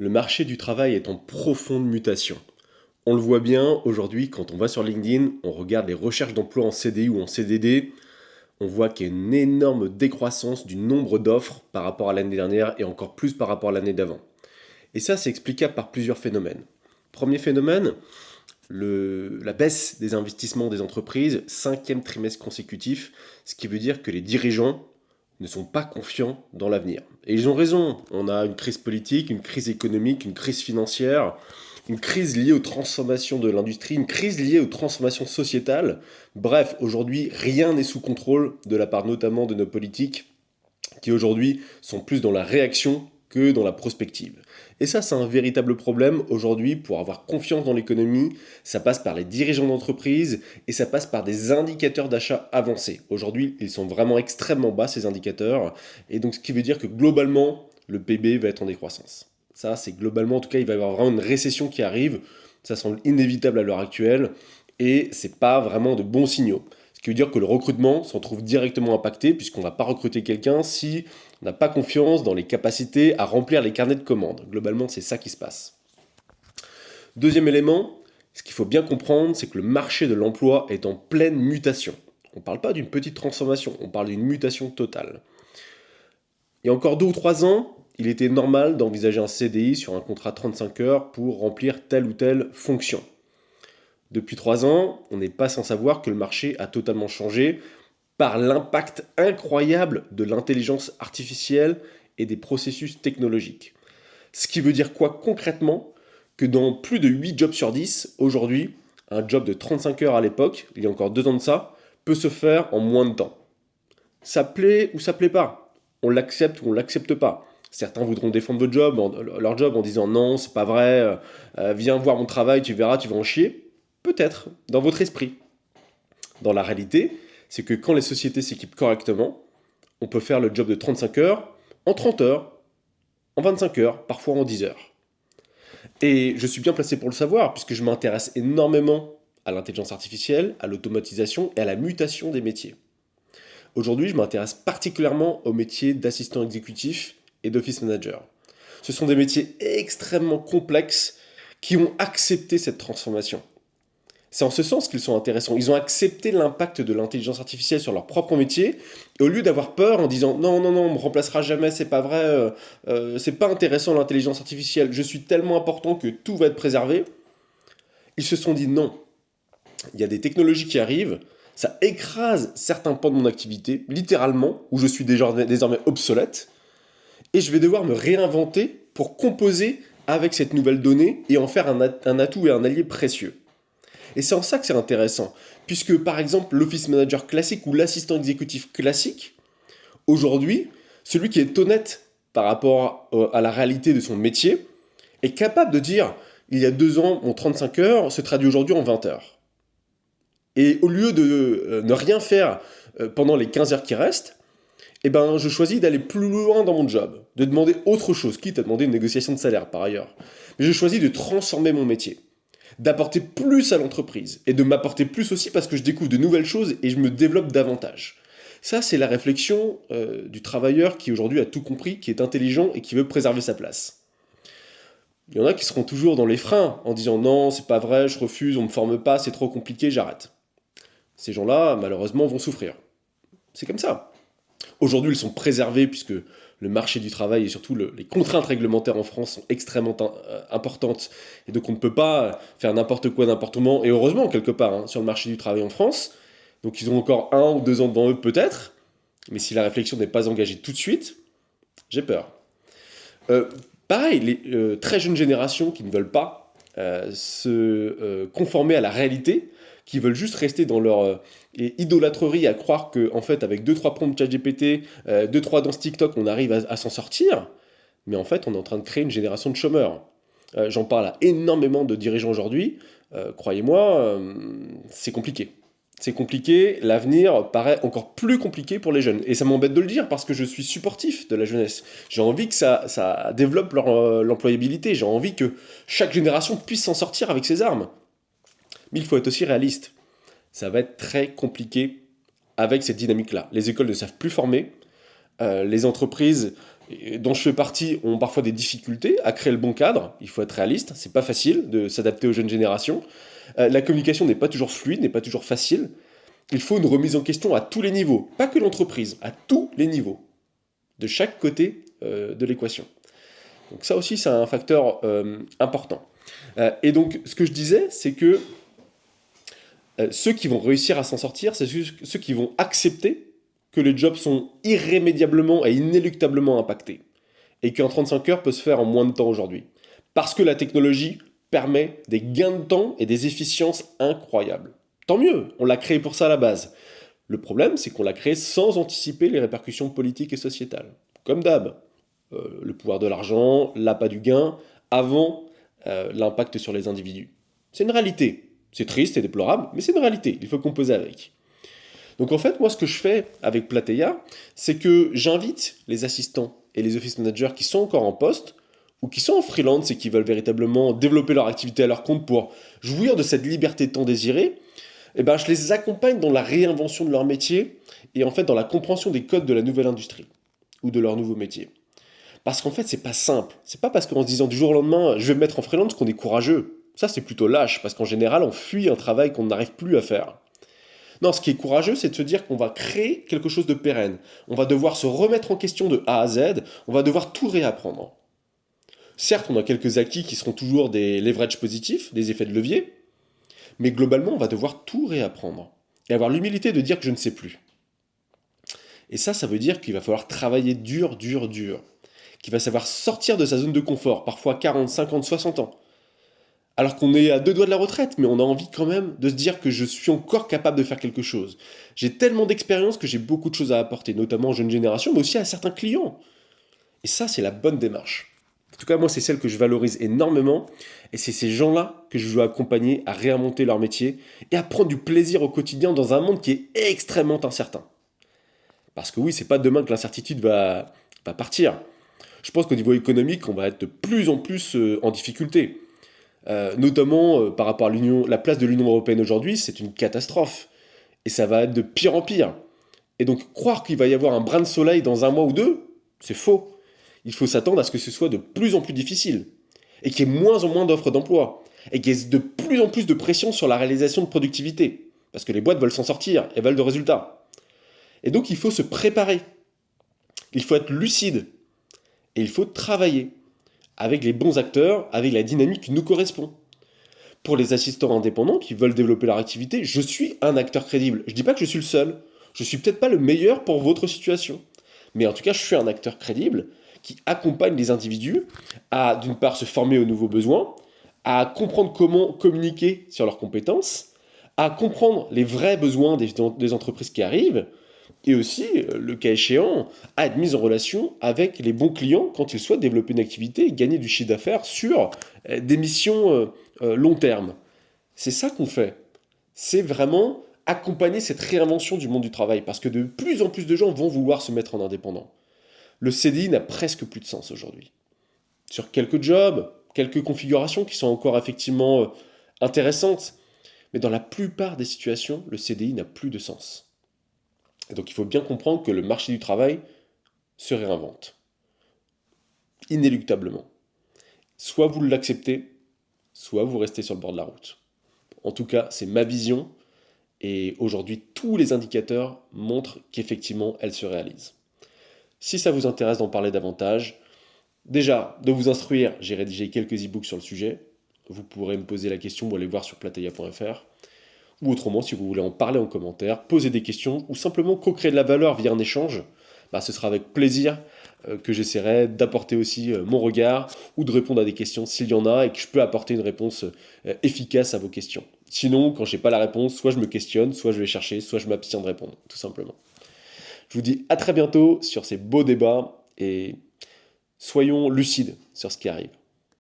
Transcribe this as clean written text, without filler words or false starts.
Le marché du travail est en profonde mutation. On le voit bien aujourd'hui quand on va sur LinkedIn, on regarde les recherches d'emploi en CDI ou en CDD, on voit qu'il y a une énorme décroissance du nombre d'offres par rapport à l'année dernière et encore plus par rapport à l'année d'avant. Et ça, c'est explicable par plusieurs phénomènes. Premier phénomène, la baisse des investissements des entreprises, cinquième trimestre consécutif, ce qui veut dire que les dirigeants ne sont pas confiants dans l'avenir. Et ils ont raison, on a une crise politique, une crise économique, une crise financière, une crise liée aux transformations de l'industrie, une crise liée aux transformations sociétales. Bref, aujourd'hui, rien n'est sous contrôle de la part notamment de nos politiques qui aujourd'hui sont plus dans la réaction que dans la prospective. Et ça, c'est un véritable problème aujourd'hui. Pour avoir confiance dans l'économie, ça passe par les dirigeants d'entreprise et ça passe par des indicateurs d'achat avancés. Aujourd'hui, ils sont vraiment extrêmement bas, ces indicateurs. Et donc, ce qui veut dire que globalement, le PIB va être en décroissance. Ça, c'est globalement, en tout cas, il va y avoir vraiment une récession qui arrive. Ça semble inévitable à l'heure actuelle et c'est pas vraiment de bons signaux. Ce qui veut dire que le recrutement s'en trouve directement impacté puisqu'on ne va pas recruter quelqu'un si on n'a pas confiance dans les capacités à remplir les carnets de commandes. Globalement, c'est ça qui se passe. Deuxième élément, ce qu'il faut bien comprendre, c'est que le marché de l'emploi est en pleine mutation. On ne parle pas d'une petite transformation, on parle d'une mutation totale. Il y a encore 2 ou 3 ans, il était normal d'envisager un CDI sur un contrat 35 heures pour remplir telle ou telle fonction. Depuis 3 ans, on n'est pas sans savoir que le marché a totalement changé par l'impact incroyable de l'intelligence artificielle et des processus technologiques. Ce qui veut dire quoi concrètement? Que dans plus de 8 jobs sur 10, aujourd'hui, un job de 35 heures à l'époque, il y a encore 2 ans de ça, peut se faire en moins de temps. Ça plaît ou ça plaît pas? On l'accepte ou on l'accepte pas? Certains voudront défendre leur job en disant non, c'est pas vrai, viens voir mon travail, tu verras, tu vas en chier. Peut-être, dans votre esprit. Dans la réalité, c'est que quand les sociétés s'équipent correctement, on peut faire le job de 35 heures en 30 heures, en 25 heures, parfois en 10 heures. Et je suis bien placé pour le savoir, puisque je m'intéresse énormément à l'intelligence artificielle, à l'automatisation et à la mutation des métiers. Aujourd'hui, je m'intéresse particulièrement aux métiers d'assistant exécutif et d'office manager. Ce sont des métiers extrêmement complexes qui ont accepté cette transformation. C'est en ce sens qu'ils sont intéressants. Ils ont accepté l'impact de l'intelligence artificielle sur leur propre métier, et au lieu d'avoir peur en disant non, non, non, on me remplacera jamais, c'est pas vrai, c'est pas intéressant l'intelligence artificielle, je suis tellement important que tout va être préservé, ils se sont dit non, il y a des technologies qui arrivent, ça écrase certains pans de mon activité, littéralement, où je suis désormais obsolète, et je vais devoir me réinventer pour composer avec cette nouvelle donnée et en faire un atout et un allié précieux. Et c'est en ça que c'est intéressant, puisque par exemple l'office manager classique ou l'assistant exécutif classique, aujourd'hui, celui qui est honnête par rapport à la réalité de son métier, est capable de dire, il y a 2 ans, mon 35 heures se traduit aujourd'hui en 20 heures. Et au lieu de ne rien faire pendant les 15 heures qui restent, eh ben, je choisis d'aller plus loin dans mon job, de demander autre chose, quitte à demander une négociation de salaire par ailleurs. Mais je choisis de transformer mon métier, d'apporter plus à l'entreprise et de m'apporter plus aussi parce que je découvre de nouvelles choses et je me développe davantage. Ça, c'est la réflexion du travailleur qui aujourd'hui a tout compris, qui est intelligent et qui veut préserver sa place. Il y en a qui seront toujours dans les freins en disant non, c'est pas vrai, je refuse, on me forme pas, c'est trop compliqué, j'arrête. Ces gens-là, malheureusement, vont souffrir. C'est comme ça. Aujourd'hui, ils sont préservés puisque le marché du travail et surtout les contraintes réglementaires en France sont extrêmement importantes. Et donc on ne peut pas faire n'importe quoi n'importe comment, et heureusement quelque part, hein, sur le marché du travail en France. Donc ils ont encore 1 ou 2 ans devant eux peut-être, mais si la réflexion n'est pas engagée tout de suite, j'ai peur. Euh, Pareil, les très jeunes générations qui ne veulent pas se conformer à la réalité, qui veulent juste rester dans leur idolâtrerie à croire que, en fait, avec 2-3 prompts ChatGPT, 2-3 danses TikTok, on arrive à s'en sortir. Mais en fait, on est en train de créer une génération de chômeurs. J'en parle à énormément de dirigeants aujourd'hui. Croyez-moi, c'est compliqué. C'est compliqué, l'avenir paraît encore plus compliqué pour les jeunes. Et ça m'embête de le dire parce que je suis supportif de la jeunesse. J'ai envie que ça développe l'employabilité. J'ai envie que chaque génération puisse s'en sortir avec ses armes. Mais il faut être aussi réaliste. Ça va être très compliqué avec cette dynamique-là. Les écoles ne savent plus former, les entreprises dont je fais partie, ont parfois des difficultés à créer le bon cadre. Il faut être réaliste, c'est pas facile de s'adapter aux jeunes générations. La communication n'est pas toujours fluide, n'est pas toujours facile. Il faut une remise en question à tous les niveaux, pas que l'entreprise, à tous les niveaux, de chaque côté de l'équation. Donc ça aussi, c'est un facteur important. Et donc, ce que je disais, c'est que ceux qui vont réussir à s'en sortir, c'est ceux qui vont accepter que les jobs sont irrémédiablement et inéluctablement impactés, et qu'un 35 heures peut se faire en moins de temps aujourd'hui. Parce que la technologie permet des gains de temps et des efficiences incroyables. Tant mieux, on l'a créé pour ça à la base. Le problème, c'est qu'on l'a créé sans anticiper les répercussions politiques et sociétales. Comme d'hab, le pouvoir de l'argent, l'appât du gain, avant l'impact sur les individus. C'est une réalité. C'est triste et déplorable, mais c'est une réalité, il faut composer avec. Donc en fait, moi ce que je fais avec Plateia, c'est que j'invite les assistants et les office managers qui sont encore en poste, ou qui sont en freelance et qui veulent véritablement développer leur activité à leur compte pour jouir de cette liberté tant désirée, eh ben, je les accompagne dans la réinvention de leur métier et en fait dans la compréhension des codes de la nouvelle industrie ou de leur nouveau métier. Parce qu'en fait, c'est pas simple. C'est pas parce qu'en se disant du jour au lendemain, je vais me mettre en freelance qu'on est courageux. Ça, c'est plutôt lâche, parce qu'en général, on fuit un travail qu'on n'arrive plus à faire. Non, ce qui est courageux, c'est de se dire qu'on va créer quelque chose de pérenne. On va devoir se remettre en question de A à Z, on va devoir tout réapprendre. Certes, on a quelques acquis qui seront toujours des leverages positifs, des effets de levier, mais globalement, on va devoir tout réapprendre. Et avoir l'humilité de dire que je ne sais plus. Et ça veut dire qu'il va falloir travailler dur, dur, dur. Qu'il va savoir sortir de sa zone de confort, parfois 40, 50, 60 ans. Alors qu'on est à 2 doigts de la retraite, mais on a envie quand même de se dire que je suis encore capable de faire quelque chose. J'ai tellement d'expérience que j'ai beaucoup de choses à apporter, notamment aux jeunes générations, mais aussi à certains clients. Et ça, c'est la bonne démarche. En tout cas, moi, c'est celle que je valorise énormément, et c'est ces gens-là que je veux accompagner à réinventer leur métier et à prendre du plaisir au quotidien dans un monde qui est extrêmement incertain. Parce que oui, c'est pas demain que l'incertitude va partir. Je pense qu'au niveau économique, on va être de plus en plus en difficulté. Notamment par rapport à la place de l'Union européenne aujourd'hui, c'est une catastrophe. Et ça va être de pire en pire. Et donc croire qu'il va y avoir un brin de soleil dans un mois ou deux, c'est faux. Il faut s'attendre à ce que ce soit de plus en plus difficile. Et qu'il y ait moins en moins d'offres d'emploi. Et qu'il y ait de plus en plus de pression sur la réalisation de productivité. Parce que les boîtes veulent s'en sortir et veulent de résultats. Et donc il faut se préparer. Il faut être lucide. Et il faut travailler avec les bons acteurs, avec la dynamique qui nous correspond. Pour les assistants indépendants qui veulent développer leur activité, je suis un acteur crédible. Je ne dis pas que je suis le seul. Je ne suis peut-être pas le meilleur pour votre situation. Mais en tout cas, je suis un acteur crédible qui accompagne les individus à, d'une part, se former aux nouveaux besoins, à comprendre comment communiquer sur leurs compétences, à comprendre les vrais besoins des entreprises qui arrivent, et aussi, le cas échéant, à être mis en relation avec les bons clients quand ils souhaitent développer une activité et gagner du chiffre d'affaires sur des missions long terme. C'est ça qu'on fait. C'est vraiment accompagner cette réinvention du monde du travail, parce que de plus en plus de gens vont vouloir se mettre en indépendant. Le CDI n'a presque plus de sens aujourd'hui. Sur quelques jobs, quelques configurations qui sont encore effectivement intéressantes, mais dans la plupart des situations, le CDI n'a plus de sens. Et donc il faut bien comprendre que le marché du travail se réinvente. Inéluctablement. Soit vous l'acceptez, soit vous restez sur le bord de la route. En tout cas, c'est ma vision, et aujourd'hui, tous les indicateurs montrent qu'effectivement, elle se réalise. Si ça vous intéresse d'en parler davantage, déjà, de vous instruire, j'ai rédigé quelques e-books sur le sujet. Vous pourrez me poser la question ou aller voir sur plateia.fr. Ou autrement, si vous voulez en parler en commentaire, poser des questions, ou simplement co-créer de la valeur via un échange, ce sera avec plaisir que j'essaierai d'apporter aussi mon regard, ou de répondre à des questions s'il y en a, et que je peux apporter une réponse efficace à vos questions. Sinon, quand j'ai pas la réponse, soit je me questionne, soit je vais chercher, soit je m'abstiens de répondre, tout simplement. Je vous dis à très bientôt sur ces beaux débats, et soyons lucides sur ce qui arrive.